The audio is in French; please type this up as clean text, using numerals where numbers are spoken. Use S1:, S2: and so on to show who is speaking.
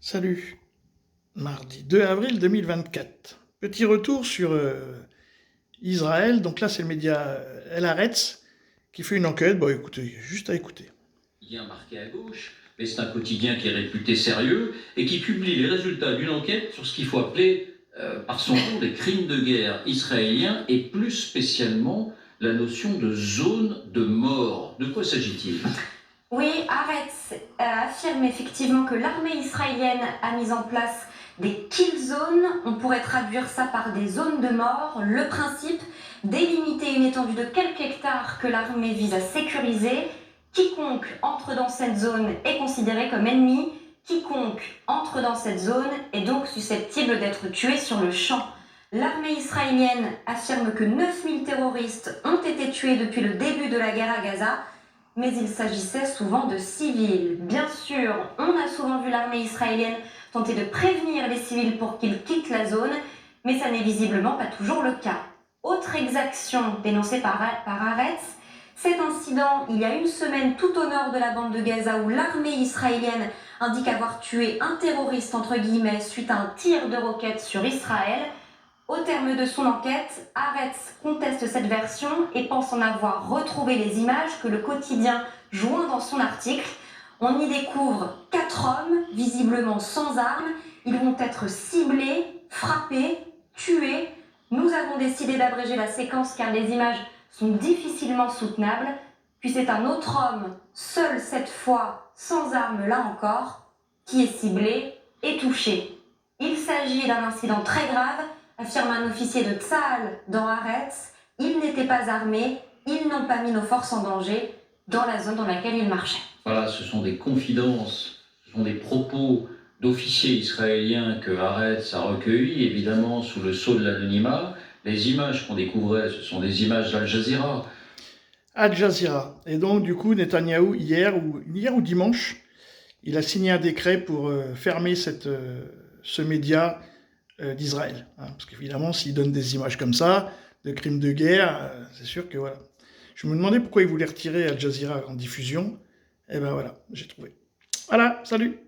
S1: Salut, mardi 2 avril 2024. Petit retour sur Israël. Donc là, c'est le média El Haaretz qui fait une enquête. Bon, écoutez, juste à écouter.
S2: Quotidien marqué à gauche, mais c'est un quotidien qui est réputé sérieux et qui publie les résultats d'une enquête sur ce qu'il faut appeler, par son nom, des crimes de guerre israéliens et plus spécialement la notion de zone de mort. De quoi s'agit-il?
S3: Oui, Haaretz affirme effectivement que l'armée israélienne a mis en place des kill zones. On pourrait traduire ça par des zones de mort. Le principe, délimiter une étendue de quelques hectares que l'armée vise à sécuriser. Quiconque entre dans cette zone est considéré comme ennemi. Quiconque entre dans cette zone est donc susceptible d'être tué sur le champ. L'armée israélienne affirme que 9000 terroristes ont été tués depuis le début de la guerre à Gaza. Mais il s'agissait souvent de civils. Bien sûr, on a souvent vu l'armée israélienne tenter de prévenir les civils pour qu'ils quittent la zone, mais ça n'est visiblement pas toujours le cas. Autre exaction dénoncée par Haaretz, cet incident il y a une semaine tout au nord de la bande de Gaza où l'armée israélienne indique avoir tué un terroriste entre guillemets suite à un tir de roquette sur Israël. Au terme de son enquête, Haaretz conteste cette version et pense en avoir retrouvé les images que le quotidien joint dans son article. On y découvre 4 hommes, visiblement sans armes. Ils vont être ciblés, frappés, tués. Nous avons décidé d'abréger la séquence car les images sont difficilement soutenables. Puis c'est un autre homme, seul cette fois, sans armes là encore, qui est ciblé et touché. Il s'agit d'un incident très grave, affirme un officier de Tsahal dans Haaretz. Ils n'étaient pas armés, ils n'ont pas mis nos forces en danger dans la zone dans laquelle ils marchaient.
S2: Voilà, ce sont des confidences, ce sont des propos d'officiers israéliens que Haaretz a recueillis, évidemment sous le sceau de l'anonymat. Les images qu'on découvrait, ce sont des images d'Al Jazeera.
S1: Al Jazeera. Et donc, du coup, Netanyahou, hier ou dimanche, il a signé un décret pour fermer ce média d'Israël. Hein, parce qu'évidemment, s'il donne des images comme ça, de crimes de guerre, c'est sûr que voilà. Je me demandais pourquoi il voulait retirer Al Jazeera en diffusion. Et ben voilà, j'ai trouvé. Voilà, salut!